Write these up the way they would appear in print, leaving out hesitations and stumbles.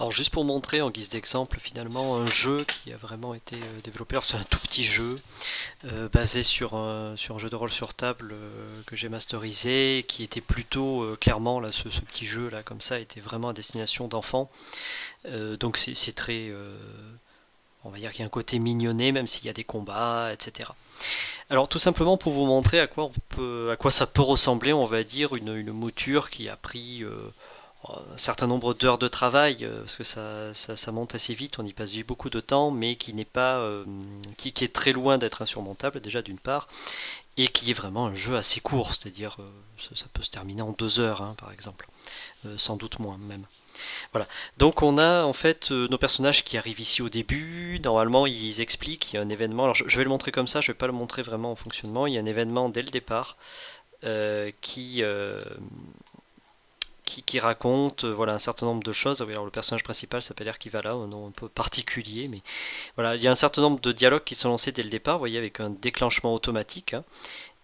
Alors juste pour montrer en guise d'exemple finalement un jeu qui a vraiment été développé, alors c'est un tout petit jeu basé sur un jeu de rôle sur table que j'ai masterisé, qui était plutôt clairement là ce petit jeu là comme ça était vraiment à destination d'enfants. Donc c'est très on va dire qu'il y a un côté mignonné même s'il y a des combats, etc. Alors tout simplement pour vous montrer à quoi ça peut ressembler, on va dire une mouture qui a pris un certain nombre d'heures de travail, parce que ça monte assez vite, on y passe beaucoup de temps, mais qui n'est pas, qui est très loin d'être insurmontable déjà d'une part, et qui est vraiment un jeu assez court, c'est-à-dire ça peut se terminer en 2 heures, hein, par exemple, sans doute moins même. Voilà. Donc on a en fait nos personnages qui arrivent ici au début. Normalement, ils expliquent. Il y a un événement. Alors je vais le montrer comme ça. Je vais pas le montrer vraiment en fonctionnement. Il y a un événement dès le départ qui raconte voilà un certain nombre de choses. Alors le personnage principal s'appelle Erkivala, un nom un peu particulier, mais voilà, il y a un certain nombre de dialogues qui sont lancés dès le départ. Vous voyez avec un déclenchement automatique. Hein.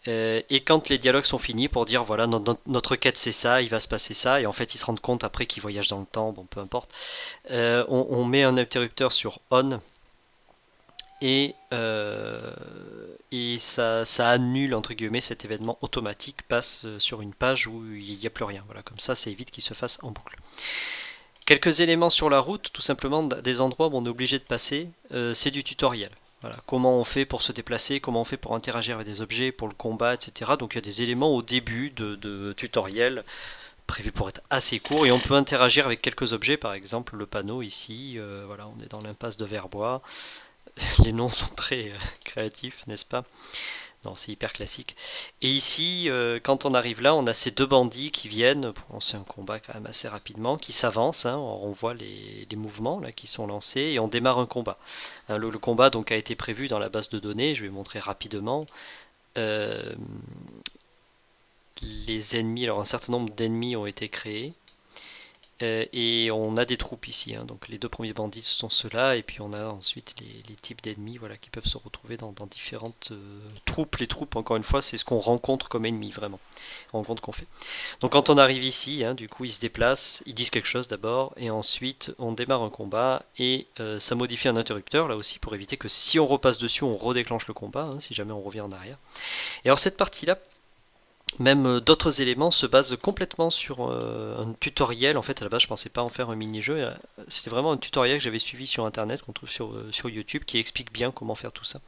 Et quand les dialogues sont finis pour dire voilà notre quête c'est ça, il va se passer ça, et en fait ils se rendent compte après qu'ils voyagent dans le temps, bon peu importe, on met un interrupteur sur on et, et ça annule entre guillemets cet événement automatique, passe sur une page où il n'y a plus rien. Voilà, comme ça évite qu'il se fasse en boucle. Quelques éléments sur la route, tout simplement des endroits où on est obligé de passer, c'est du tutoriel. Voilà, comment on fait pour se déplacer, comment on fait pour interagir avec des objets, pour le combat, etc. Donc il y a des éléments au début de tutoriel prévus pour être assez courts et on peut interagir avec quelques objets, par exemple le panneau ici, voilà, on est dans l'impasse de Verbois. Les noms sont très créatifs, n'est-ce pas? Non, c'est hyper classique. Et ici, quand on arrive là, on a ces deux bandits qui viennent pour lancer un combat quand même assez rapidement, qui s'avancent. Hein, on voit les mouvements là qui sont lancés et on démarre un combat. Hein, le combat donc a été prévu dans la base de données. Je vais montrer rapidement. Euh, les ennemis, alors un certain nombre d'ennemis ont été créés. Et on a des troupes ici, hein. Donc les deux premiers bandits ce sont ceux-là, et puis on a ensuite les types d'ennemis voilà, qui peuvent se retrouver dans différentes troupes. Les troupes, encore une fois, c'est ce qu'on rencontre comme ennemi, vraiment. Rencontre qu'on fait. Donc quand on arrive ici, hein, du coup ils se déplacent, ils disent quelque chose d'abord, et ensuite on démarre un combat, et ça modifie un interrupteur, là aussi, pour éviter que si on repasse dessus, on redéclenche le combat, hein, si jamais on revient en arrière. Et alors cette partie-là, même d'autres éléments se basent complètement sur un tutoriel. En fait, à la base, je pensais pas en faire un mini-jeu. C'était vraiment un tutoriel que j'avais suivi sur Internet, qu'on trouve sur YouTube, qui explique bien comment faire tout ça.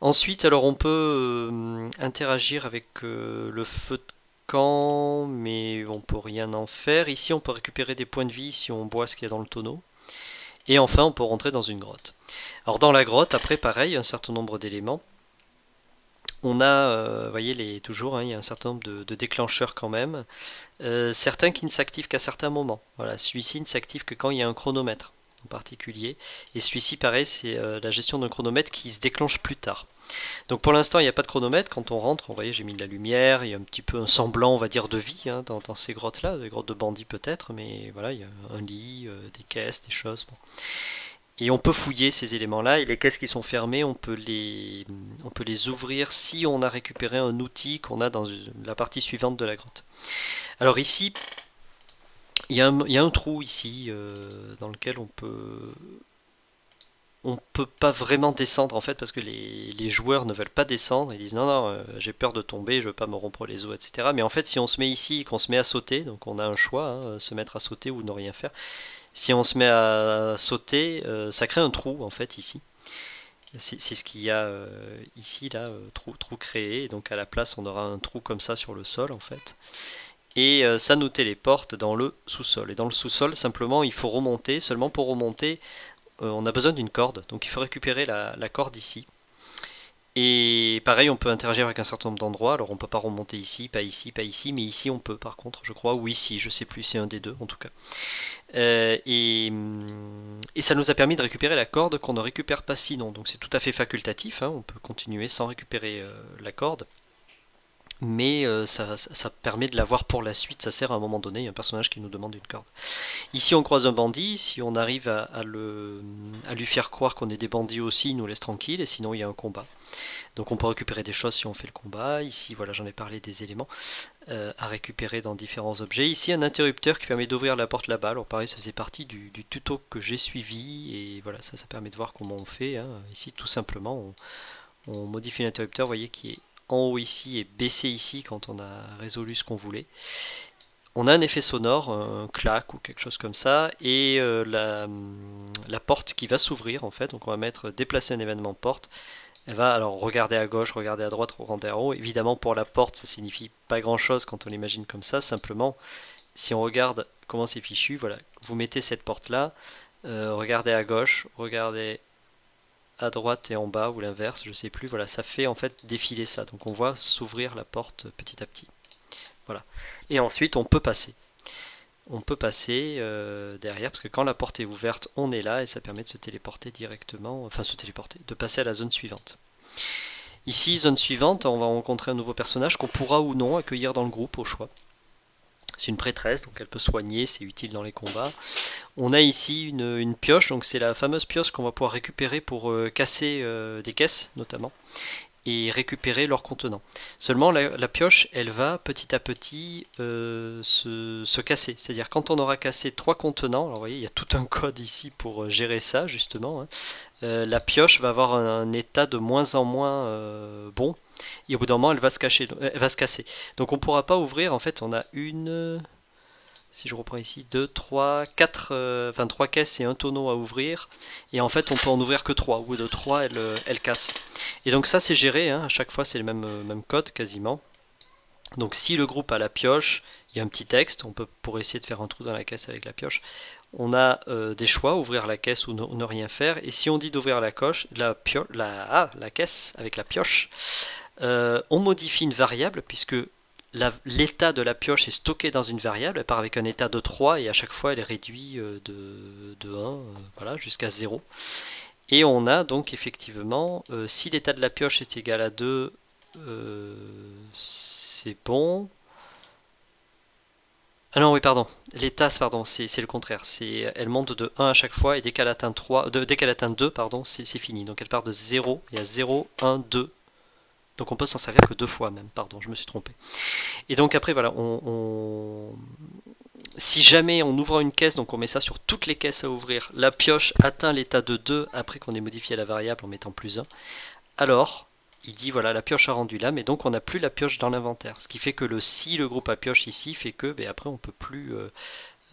Ensuite, alors on peut interagir avec le feu de camp, mais on peut rien en faire. Ici, on peut récupérer des points de vie si on boit ce qu'il y a dans le tonneau. Et enfin, on peut rentrer dans une grotte. Alors dans la grotte, après, pareil, un certain nombre d'éléments. On a, vous voyez, toujours, hein, il y a un certain nombre de déclencheurs quand même. Certains qui ne s'activent qu'à certains moments. Voilà, celui-ci ne s'active que quand il y a un chronomètre en particulier. Et celui-ci, pareil, c'est la gestion d'un chronomètre qui se déclenche plus tard. Donc pour l'instant, il n'y a pas de chronomètre. Quand on rentre, vous voyez, j'ai mis de la lumière, il y a un petit peu un semblant, on va dire, de vie hein, dans ces grottes-là, des grottes de bandits peut-être, mais voilà, il y a un lit, des caisses, des choses. Bon. Et on peut fouiller ces éléments-là, et les caisses qui sont fermées, on peut les ouvrir si on a récupéré un outil qu'on a dans la partie suivante de la grotte. Alors ici, il y a un trou ici dans lequel on peut pas vraiment descendre en fait parce que les joueurs ne veulent pas descendre. Ils disent non non, j'ai peur de tomber, je veux pas me rompre les os, etc. Mais en fait, si on se met ici et qu'on se met à sauter, donc on a un choix, hein, se mettre à sauter ou ne rien faire. Si on se met à sauter, ça crée un trou en fait ici. C'est ce qu'il y a ici là, trou créé. Et donc à la place, on aura un trou comme ça sur le sol en fait. Et ça nous téléporte dans le sous-sol. Et dans le sous-sol, simplement, il faut remonter. Seulement pour remonter, on a besoin d'une corde. Donc il faut récupérer la corde ici. Et pareil, on peut interagir avec un certain nombre d'endroits. Alors on peut pas remonter ici, pas ici, pas ici, mais ici on peut par contre, je crois, ou ici, je sais plus, c'est un des deux en tout cas. Et ça nous a permis de récupérer la corde qu'on ne récupère pas sinon. Donc c'est tout à fait facultatif, hein, on peut continuer sans récupérer la corde. Mais ça permet de l'avoir pour la suite, ça sert à un moment donné, il y a un personnage qui nous demande une corde. Ici on croise un bandit, si on arrive à lui faire croire qu'on est des bandits aussi, il nous laisse tranquille, et sinon il y a un combat. Donc on peut récupérer des choses si on fait le combat. Ici, voilà, j'en ai parlé des éléments à récupérer dans différents objets. Ici, un interrupteur qui permet d'ouvrir la porte là-bas. Alors pareil, ça faisait partie du tuto que j'ai suivi. Et voilà, ça permet de voir comment on fait. Hein. Ici, tout simplement, on modifie l'interrupteur, vous voyez, qui est en haut ici et baissé ici quand on a résolu ce qu'on voulait. On a un effet sonore, un clac ou quelque chose comme ça, et la porte qui va s'ouvrir en fait. Donc on va mettre déplacer un événement porte. Elle va alors regarder à gauche, regarder à droite, regarder en haut. Évidemment pour la porte ça signifie pas grand chose quand on l'imagine comme ça. Simplement si on regarde comment c'est fichu, voilà, vous mettez cette porte là, regardez à gauche, regardez à droite et en bas ou l'inverse, je sais plus. Voilà, ça fait en fait défiler ça. Donc on voit s'ouvrir la porte petit à petit. Voilà. Et ensuite on peut passer. On peut passer derrière parce que quand la porte est ouverte, on est là et ça permet de se téléporter directement, enfin se téléporter, de passer à la zone suivante. Ici, zone suivante, on va rencontrer un nouveau personnage qu'on pourra ou non accueillir dans le groupe au choix. C'est une prêtresse, donc elle peut soigner, c'est utile dans les combats. On a ici une pioche, donc c'est la fameuse pioche qu'on va pouvoir récupérer pour casser des caisses notamment et récupérer leur contenant. Seulement la pioche, elle va petit à petit se casser. C'est-à-dire quand on aura cassé 3 contenants, alors vous voyez, il y a tout un code ici pour gérer ça justement. Hein, la pioche va avoir un état de moins en moins bon. Et au bout d'un moment, elle va se casser. Donc on ne pourra pas ouvrir. En fait, on a si je reprends ici, 2, 3, 4, enfin 3 caisses et un tonneau à ouvrir. Et en fait, on peut en ouvrir que 3. Au bout de 3, elle casse. Et donc ça, c'est géré. Hein. À chaque fois, c'est le même code quasiment. Donc si le groupe a la pioche, il y a un petit texte. On peut pour essayer de faire un trou dans la caisse avec la pioche. On a des choix, ouvrir la caisse ou ne rien faire. Et si on dit d'ouvrir la caisse avec la pioche, on modifie une variable puisque l'état de la pioche est stocké dans une variable, elle part avec un état de 3 et à chaque fois elle est réduite de 1 voilà, jusqu'à 0. Et on a donc effectivement, si l'état de la pioche est égal à 2, c'est bon. Ah non, oui, pardon. L'état, pardon, c'est le contraire. Elle monte de 1 à chaque fois et dès qu'elle atteint 2, pardon, c'est fini. Donc elle part de 0, il y a 0, 1, 2. Donc on peut s'en servir que 2 fois même, pardon, je me suis trompé. Et donc après, voilà, si jamais on ouvre une caisse, donc on met ça sur toutes les caisses à ouvrir, la pioche atteint l'état de 2 après qu'on ait modifié la variable en mettant plus 1, alors il dit voilà, la pioche a rendu là, mais donc on n'a plus la pioche dans l'inventaire. Ce qui fait que si le groupe a pioche ici fait que après on peut plus,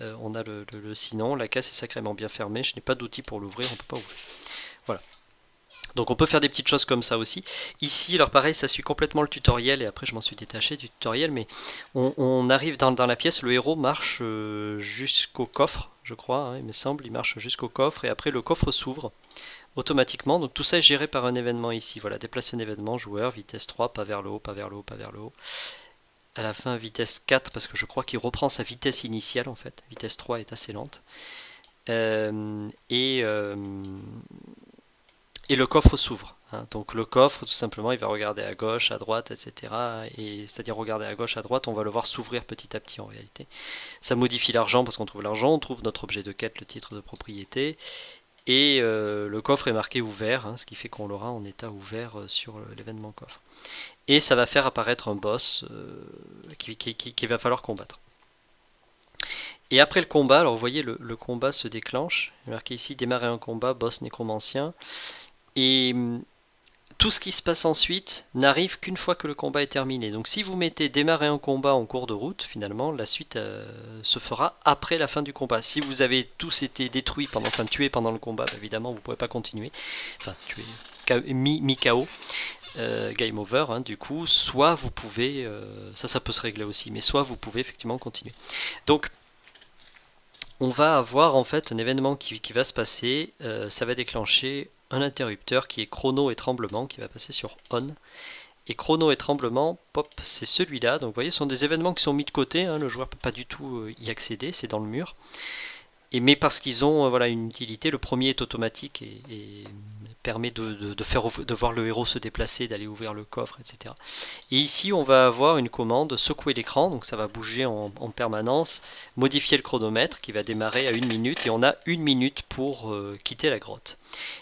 on a le sinon, la caisse est sacrément bien fermée, je n'ai pas d'outil pour l'ouvrir, on peut pas ouvrir. Voilà. Donc on peut faire des petites choses comme ça aussi. Ici, alors pareil, ça suit complètement le tutoriel, et après je m'en suis détaché du tutoriel, mais on arrive dans la pièce, le héros marche jusqu'au coffre, je crois, hein, il me semble, il marche jusqu'au coffre, et après le coffre s'ouvre automatiquement. Donc tout ça est géré par un événement ici. Voilà, déplacer un événement, joueur, vitesse 3, pas vers le haut, pas vers le haut, pas vers le haut. À la fin, vitesse 4, parce que je crois qu'il reprend sa vitesse initiale en fait. Vitesse 3 est assez lente. Et le coffre s'ouvre. Hein. Donc le coffre, tout simplement, il va regarder à gauche, à droite, etc. Et c'est-à-dire regarder à gauche, à droite, on va le voir s'ouvrir petit à petit en réalité. Ça modifie l'argent parce qu'on trouve l'argent, on trouve notre objet de quête, le titre de propriété. Et le coffre est marqué ouvert, hein, ce qui fait qu'on l'aura en état ouvert sur l'événement coffre. Et ça va faire apparaître un boss qu'il va falloir combattre. Et après le combat, alors vous voyez le combat se déclenche. Il est marqué ici démarrer un combat, boss nécromancien. Et tout ce qui se passe ensuite n'arrive qu'une fois que le combat est terminé. Donc si vous mettez démarrer un combat en cours de route, finalement, la suite se fera après la fin du combat. Si vous avez tous été détruits, tués pendant le combat, bah, évidemment, vous ne pourrez pas continuer. Enfin, mi-KO. Game over, hein, du coup, soit vous pouvez, ça peut se régler aussi, mais soit vous pouvez effectivement continuer. Donc, on va avoir en fait un événement qui va se passer, ça va déclencher un interrupteur qui est chrono et tremblement qui va passer sur on. Et chrono et tremblement, pop, c'est celui-là. Donc vous voyez, ce sont des événements qui sont mis de côté, hein, le joueur ne peut pas du tout y accéder, c'est dans le mur. Mais parce qu'ils ont voilà, une utilité, le premier est automatique et permet de voir le héros se déplacer, d'aller ouvrir le coffre, etc. Et ici, on va avoir une commande secouer l'écran, donc ça va bouger en permanence, modifier le chronomètre qui va démarrer à 1 minute, et on a 1 minute pour quitter la grotte.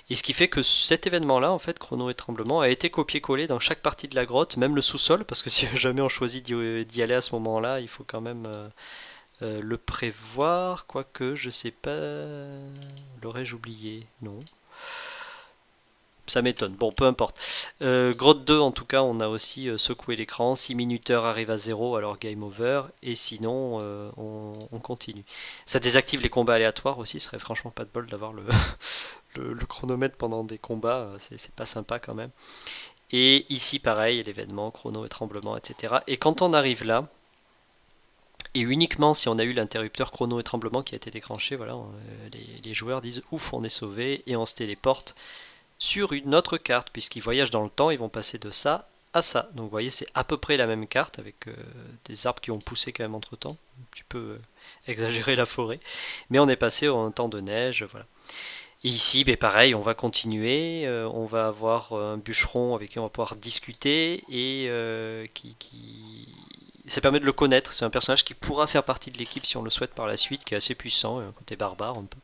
Et ce qui fait que cet événement-là, en fait, chrono et tremblement, a été copié-collé dans chaque partie de la grotte, même le sous-sol, parce que si jamais on choisit d'y aller à ce moment-là, il faut quand même le prévoir, quoique je sais pas. L'aurais-je oublié? Non. Ça m'étonne. Bon, peu importe. Grotte 2, en tout cas, on a aussi secoué l'écran. 6 minuteurs arrive à 0, alors game over. Et sinon, on continue. Ça désactive les combats aléatoires aussi. Ce serait franchement pas de bol d'avoir le chronomètre pendant des combats. C'est pas sympa quand même. Et ici, pareil, l'événement, chrono et tremblement, etc. Et quand on arrive là, et uniquement si on a eu l'interrupteur chrono et tremblement qui a été déclenché, voilà, les joueurs disent ouf, on est sauvé, et on se téléporte sur une autre carte, puisqu'ils voyagent dans le temps, ils vont passer de ça à ça. Donc vous voyez, c'est à peu près la même carte, avec des arbres qui ont poussé quand même entre temps, un petit peu exagéré la forêt, mais on est passé en temps de neige, voilà. Et ici, ben pareil, on va continuer, on va avoir un bûcheron avec qui on va pouvoir discuter, et ça permet de le connaître, c'est un personnage qui pourra faire partie de l'équipe si on le souhaite par la suite, qui est assez puissant, un côté barbare un peu.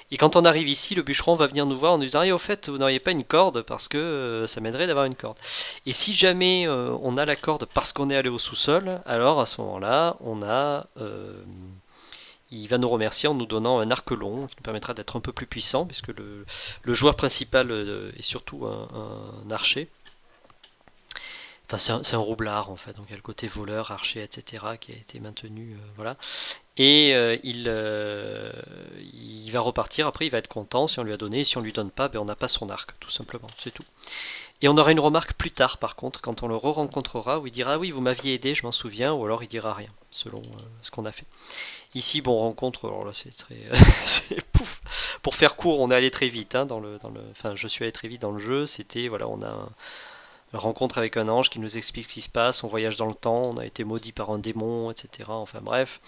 Et quand on arrive ici, le bûcheron va venir nous voir en nous disant au fait, vous n'auriez pas une corde parce que ça m'aiderait d'avoir une corde. Et si jamais on a la corde parce qu'on est allé au sous-sol, alors à ce moment-là, il va nous remercier en nous donnant un arc long qui nous permettra d'être un peu plus puissant, puisque le joueur principal est surtout un archer. Enfin, c'est un roublard en fait, donc il y a le côté voleur, archer, etc. qui a été maintenu, voilà. Et il va repartir, après il va être content si on lui a donné, et si on lui donne pas, ben on n'a pas son arc, tout simplement, c'est tout. Et on aura une remarque plus tard par contre, quand on le re-rencontrera, où il dira ah oui vous m'aviez aidé, je m'en souviens, ou alors il dira rien, selon ce qu'on a fait. Ici, bon, rencontre, alors là c'est très... c'est pouf. Pour faire court, on est allé très vite, hein, enfin je suis allé très vite dans le jeu, c'était, voilà, on a une rencontre avec un ange qui nous explique ce qui se passe, on voyage dans le temps, on a été maudit par un démon, etc. Enfin bref.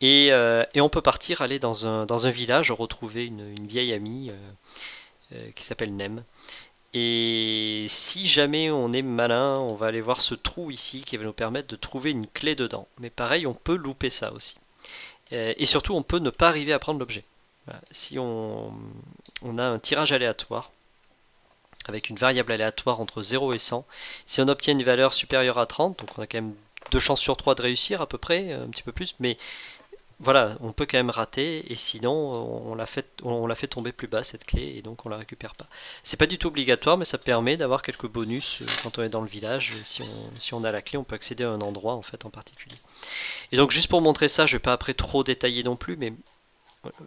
Et on peut partir, aller dans un village, retrouver une vieille amie qui s'appelle Nem. Et si jamais on est malin, on va aller voir ce trou ici qui va nous permettre de trouver une clé dedans. Mais pareil, on peut louper ça aussi. Et surtout, on peut ne pas arriver à prendre l'objet. Voilà. Si on a un tirage aléatoire, avec une variable aléatoire entre 0 et 100, si on obtient une valeur supérieure à 30, donc on a quand même 2 chances sur 3 de réussir à peu près, un petit peu plus, mais voilà, on peut quand même rater, et sinon on la fait tomber plus bas cette clé, et donc on la récupère pas. C'est pas du tout obligatoire, mais ça permet d'avoir quelques bonus quand on est dans le village. Si on a la clé, on peut accéder à un endroit en fait en particulier. Et donc juste pour montrer ça, je vais pas après trop détailler non plus, mais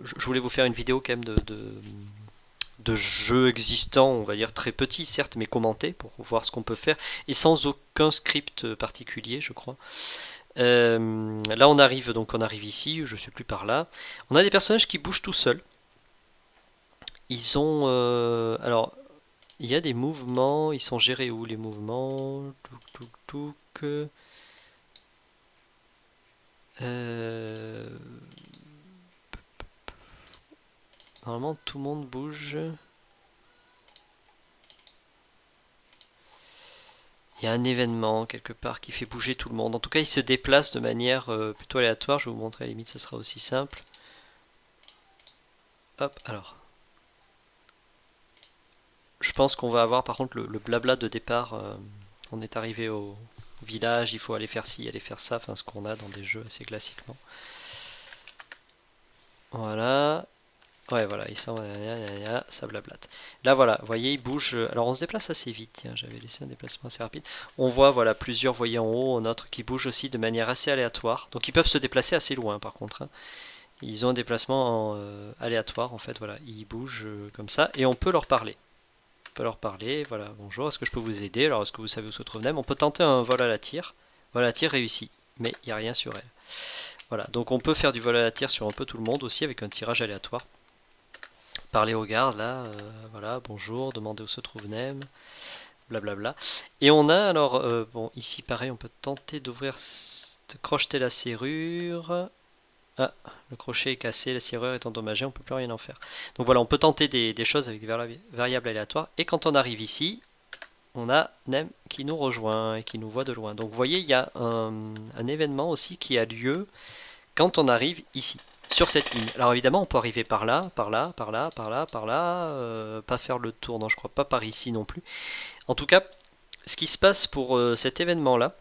je voulais vous faire une vidéo quand même de jeux existants, on va dire très petits certes, mais commentés pour voir ce qu'on peut faire, et sans aucun script particulier, je crois. Là on arrive ici, je suis plus par là. On a des personnages qui bougent tout seuls. Ils ont alors il y a des mouvements, ils sont gérés où les mouvements? Touk, touk, touk. Euh, Normalement tout le monde bouge. Il y a un événement quelque part qui fait bouger tout le monde. En tout cas, il se déplace de manière plutôt aléatoire. Je vais vous montrer, à la limite, ça sera aussi simple. Hop, alors. Je pense qu'on va avoir par contre le blabla de départ. On est arrivé au village, il faut aller faire ci, aller faire ça. Enfin, ce qu'on a dans des jeux assez classiquement. Voilà. Ouais, voilà, il s'en va, ça blablate. Là, voilà, vous voyez, il bouge. Alors, on se déplace assez vite. Tiens, j'avais laissé un déplacement assez rapide. On voit, voilà, plusieurs, voyez en haut, un autre qui bouge aussi de manière assez aléatoire. Donc, ils peuvent se déplacer assez loin, par contre, hein. Ils ont un déplacement aléatoire, en fait, voilà. Ils bougent comme ça, et on peut leur parler. On peut leur parler, voilà, bonjour, est-ce que je peux vous aider? Alors, est-ce que vous savez où se trouve Nem? On peut tenter un vol à la tire. Vol à la tire réussi, mais il n'y a rien sur elle. Voilà, donc on peut faire du vol à la tire sur un peu tout le monde aussi, avec un tirage aléatoire. Parler aux gardes, là, voilà, bonjour, demander où se trouve Nem, blablabla. Et on a alors, bon, ici pareil, on peut tenter d'ouvrir, de crocheter la serrure. Ah, le crochet est cassé, la serrure est endommagée, on peut plus rien en faire. Donc voilà, on peut tenter des choses avec des variables aléatoires. Et quand on arrive ici, on a Nem qui nous rejoint et qui nous voit de loin. Donc vous voyez, il y a un événement aussi qui a lieu quand on arrive ici, sur cette ligne. Alors évidemment, on peut arriver par là, par là, par là, par là, par là, pas faire le tour, non, je crois pas par ici non plus. En tout cas, ce qui se passe pour cet événement-là,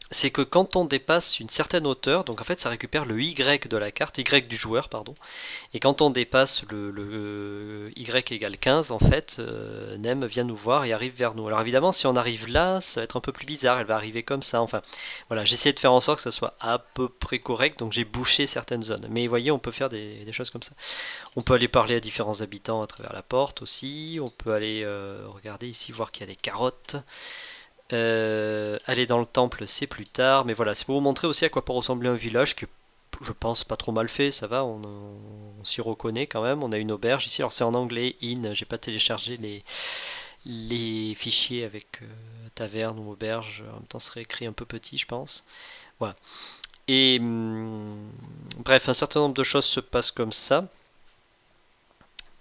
c'est que quand on dépasse une certaine hauteur, donc en fait ça récupère le Y de la carte, Y du joueur, pardon, et quand on dépasse le Y égale 15, en fait, Nem vient nous voir et arrive vers nous. Alors évidemment, si on arrive là, ça va être un peu plus bizarre, elle va arriver comme ça, enfin, voilà, j'ai essayé de faire en sorte que ça soit à peu près correct, donc j'ai bouché certaines zones. Mais vous voyez, on peut faire des choses comme ça. On peut aller parler à différents habitants à travers la porte aussi, on peut aller regarder ici, voir qu'il y a des carottes. Aller dans le temple, c'est plus tard, mais voilà, c'est pour vous montrer aussi à quoi peut ressembler un village qui, je pense, pas trop mal fait, ça va, on s'y reconnaît quand même. On a une auberge ici, alors c'est en anglais, inn, j'ai pas téléchargé les fichiers avec taverne ou auberge, en même temps, ce serait écrit un peu petit, je pense. Voilà. Et bref, un certain nombre de choses se passent comme ça.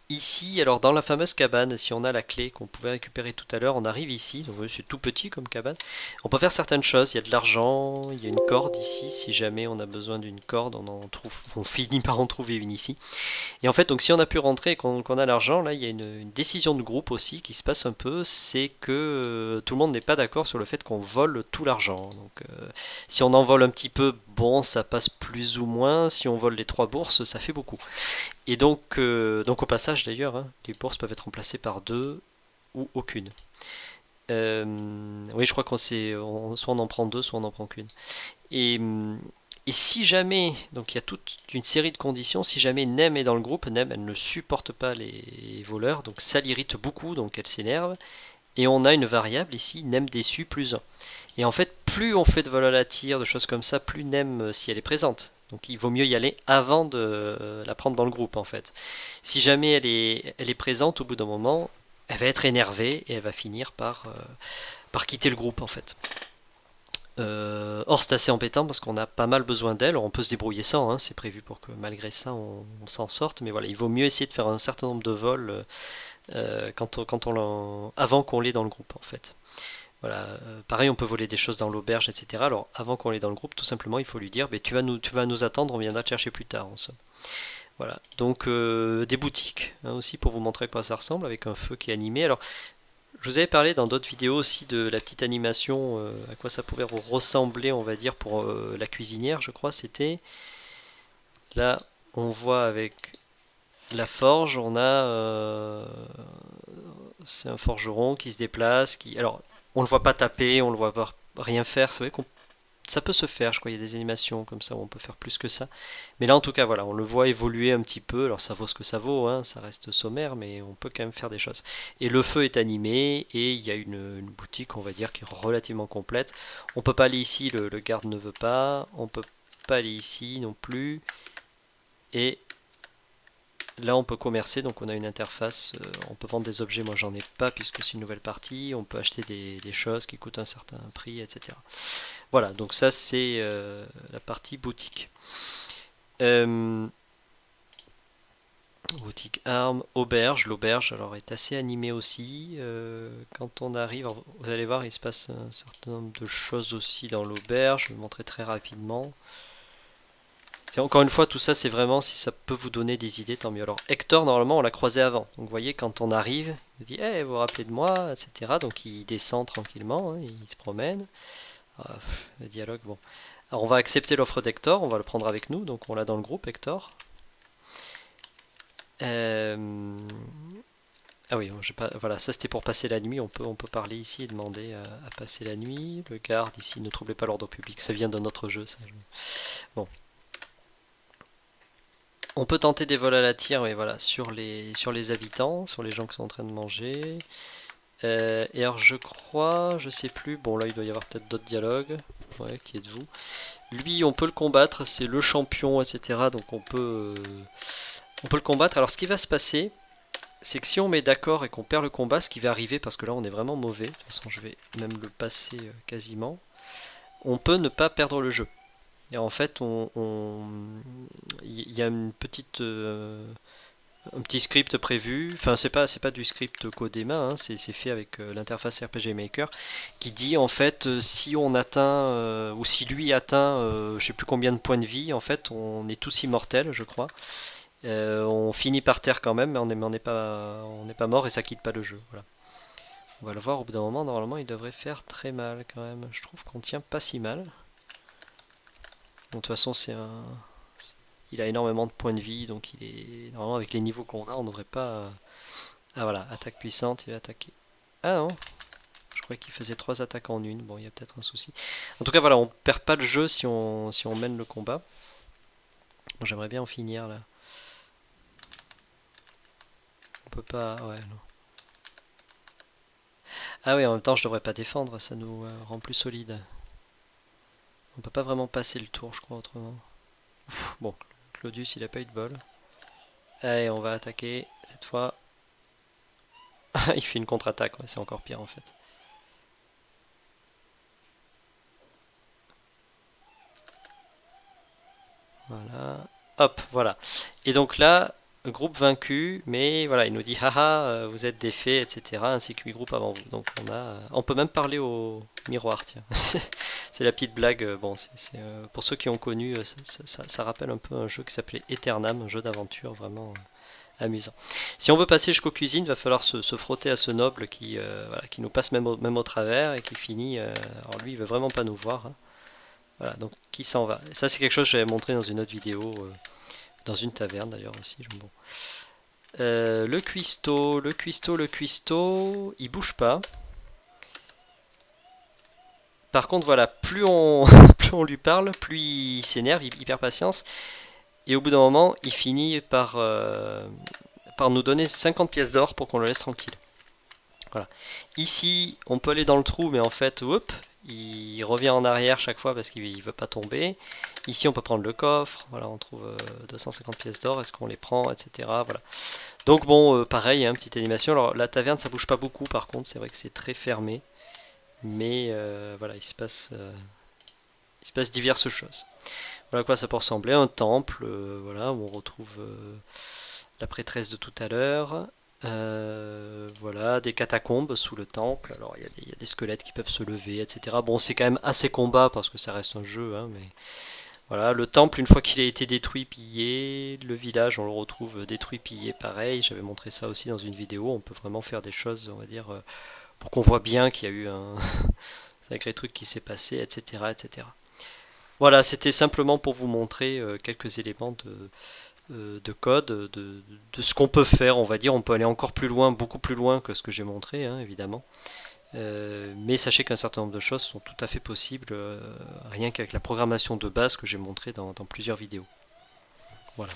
Ici, alors dans la fameuse cabane, si on a la clé qu'on pouvait récupérer tout à l'heure, on arrive ici, donc c'est tout petit comme cabane. On peut faire certaines choses, il y a de l'argent, il y a une corde ici, si jamais on a besoin d'une corde, on finit par en trouver une ici. Et en fait, donc si on a pu rentrer et qu'on a l'argent, là il y a une décision de groupe aussi qui se passe un peu, c'est que tout le monde n'est pas d'accord sur le fait qu'on vole tout l'argent. Donc si on en vole un petit peu, bon, ça passe plus ou moins, si on vole les 3 bourses, ça fait beaucoup. Et donc au passage d'ailleurs, hein, les bourses peuvent être remplacées par 2 ou aucune. Oui, je crois soit on en prend 2, soit on en prend qu'une. Et, et si jamais, donc il y a toute une série de conditions, si jamais Nem est dans le groupe, Nem elle ne supporte pas les voleurs, donc ça l'irrite beaucoup, donc elle s'énerve. Et on a une variable ici, Nem déçu plus 1. Et en fait, plus on fait de vol à la tire, de choses comme ça, plus Nem si elle est présente. Donc il vaut mieux y aller avant de la prendre dans le groupe en fait. Si jamais elle est présente au bout d'un moment, elle va être énervée et elle va finir par quitter le groupe en fait. Or c'est assez embêtant parce qu'on a pas mal besoin d'elle. On peut se débrouiller sans, hein, c'est prévu pour que malgré ça on s'en sorte. Mais voilà, il vaut mieux essayer de faire un certain nombre de vols avant qu'on l'ait dans le groupe en fait. Voilà, pareil, on peut voler des choses dans l'auberge, etc. Alors, avant qu'on l'ait dans le groupe, tout simplement, il faut lui dire, tu vas nous attendre, on viendra te chercher plus tard, en somme. Voilà, donc des boutiques, hein, aussi pour vous montrer à quoi ça ressemble, avec un feu qui est animé. Alors, je vous avais parlé dans d'autres vidéos aussi de la petite animation, à quoi ça pouvait ressembler, on va dire, pour la cuisinière, je crois, c'était. Là, on voit avec la forge, on a. C'est un forgeron qui se déplace, qui. Alors, on le voit pas taper, on le voit pas rien faire. C'est vrai qu'on ça peut se faire, je crois, il y a des animations comme ça où on peut faire plus que ça. Mais là, en tout cas, voilà, on le voit évoluer un petit peu. Alors, ça vaut ce que ça vaut, hein, ça reste sommaire, mais on peut quand même faire des choses. Et le feu est animé, et il y a une boutique, on va dire, qui est relativement complète. On peut pas aller ici, le garde ne veut pas. On peut pas aller ici non plus. Et là, on peut commercer, donc on a une interface, on peut vendre des objets, moi j'en ai pas puisque c'est une nouvelle partie, on peut acheter des choses qui coûtent un certain prix, etc. Voilà, donc ça c'est la partie boutique. Euh, Boutique armes, auberge, l'auberge alors est assez animée aussi. Quand on arrive, alors, vous allez voir, il se passe un certain nombre de choses aussi dans l'auberge, je vais vous montrer très rapidement. Encore une fois, tout ça, c'est vraiment si ça peut vous donner des idées, tant mieux. Alors, Hector, normalement, on l'a croisé avant. Donc, vous voyez, quand on arrive, il dit hey, vous vous rappelez de moi, etc. Donc, il descend tranquillement, hein, il se promène. Le dialogue, bon. Alors, on va accepter l'offre d'Hector, on va le prendre avec nous. Donc, on l'a dans le groupe, Hector. Ah oui, voilà, ça c'était pour passer la nuit. On peut parler ici et demander à passer la nuit. Le garde ici, ne troublez pas l'ordre public. Ça vient d'un autre jeu, ça. Bon. On peut tenter des vols à la tire, mais voilà, sur les habitants, sur les gens qui sont en train de manger. Et alors je crois, je sais plus, bon là il doit y avoir peut-être d'autres dialogues. Ouais, qui êtes-vous? Lui, on peut le combattre, c'est le champion, etc. Donc on peut le combattre. Alors ce qui va se passer, c'est que si on met d'accord et qu'on perd le combat, ce qui va arriver, parce que là on est vraiment mauvais, de toute façon je vais même le passer quasiment, on peut ne pas perdre le jeu. Et en fait, il y a une petite, un petit script prévu. Enfin, c'est pas du script codé main, hein, c'est fait avec l'interface RPG Maker, qui dit en fait si on atteint ou si lui atteint, je sais plus combien de points de vie, en fait, on est tous immortels, je crois. On finit par terre quand même, mais on n'est pas mort et ça quitte pas le jeu. Voilà. On va le voir au bout d'un moment. Normalement, il devrait faire très mal quand même. Je trouve qu'on tient pas si mal. Bon, de toute façon, il a énormément de points de vie, donc il est normalement avec les niveaux qu'on a, on devrait pas. Ah voilà, attaque puissante, il va attaquer. Ah non, je croyais qu'il faisait 3 attaques en une. Bon, il y a peut-être un souci. En tout cas, voilà, on perd pas le jeu si on mène le combat. Bon, j'aimerais bien en finir là. On peut pas. Ouais, non. Ah oui, en même temps, je devrais pas défendre, ça nous rend plus solide. On peut pas vraiment passer le tour, je crois, autrement. Ouf, bon, Claudius, il a pas eu de bol. Allez, on va attaquer cette fois. Il fait une contre-attaque, ouais, c'est encore pire en fait. Voilà. Hop, voilà. Et donc là, groupe vaincu, mais voilà, il nous dit haha, vous êtes défait, etc. Ainsi que 8 groupes avant vous. Donc on peut même parler au miroir, tiens. C'est la petite blague. Bon, pour ceux qui ont connu, ça rappelle un peu un jeu qui s'appelait Eternam, un jeu d'aventure vraiment amusant. Si on veut passer jusqu'aux cuisines, il va falloir se frotter à ce noble voilà, qui nous passe même au travers et qui finit. Alors lui, il veut vraiment pas nous voir, hein. Voilà, donc qui s'en va. Et ça, c'est quelque chose que j'avais montré dans une autre vidéo, dans une taverne d'ailleurs aussi. Bon. Le cuistot, le cuistot, il bouge pas. Par contre, voilà, plus on, plus on lui parle, plus il s'énerve, il perd patience. Et au bout d'un moment, il finit par nous donner 50 pièces d'or pour qu'on le laisse tranquille. Voilà. Ici, on peut aller dans le trou, mais en fait, whoop, il revient en arrière chaque fois parce qu'il ne veut pas tomber. Ici, on peut prendre le coffre. Voilà, on trouve 250 pièces d'or. Est-ce qu'on les prend, etc. Voilà. Donc bon, pareil, hein, petite animation. Alors la taverne, ça bouge pas beaucoup. Par contre, c'est vrai que c'est très fermé. Mais voilà, il se passe diverses choses. Voilà à quoi ça peut ressembler. Un temple, voilà, où on retrouve la prêtresse de tout à l'heure. Voilà, des catacombes sous le temple. Alors il y a des squelettes qui peuvent se lever, etc. Bon, c'est quand même assez combat parce que ça reste un jeu, hein, mais voilà, le temple, une fois qu'il a été détruit, pillé, le village, on le retrouve détruit, pillé, pareil. J'avais montré ça aussi dans une vidéo. On peut vraiment faire des choses, on va dire, pour qu'on voit bien qu'il y a eu un sacré truc qui s'est passé, etc., etc. Voilà, c'était simplement pour vous montrer quelques éléments de code, de ce qu'on peut faire, on va dire. On peut aller encore plus loin, beaucoup plus loin que ce que j'ai montré, hein, évidemment. Mais sachez qu'un certain nombre de choses sont tout à fait possibles, rien qu'avec la programmation de base que j'ai montré dans plusieurs vidéos. Voilà.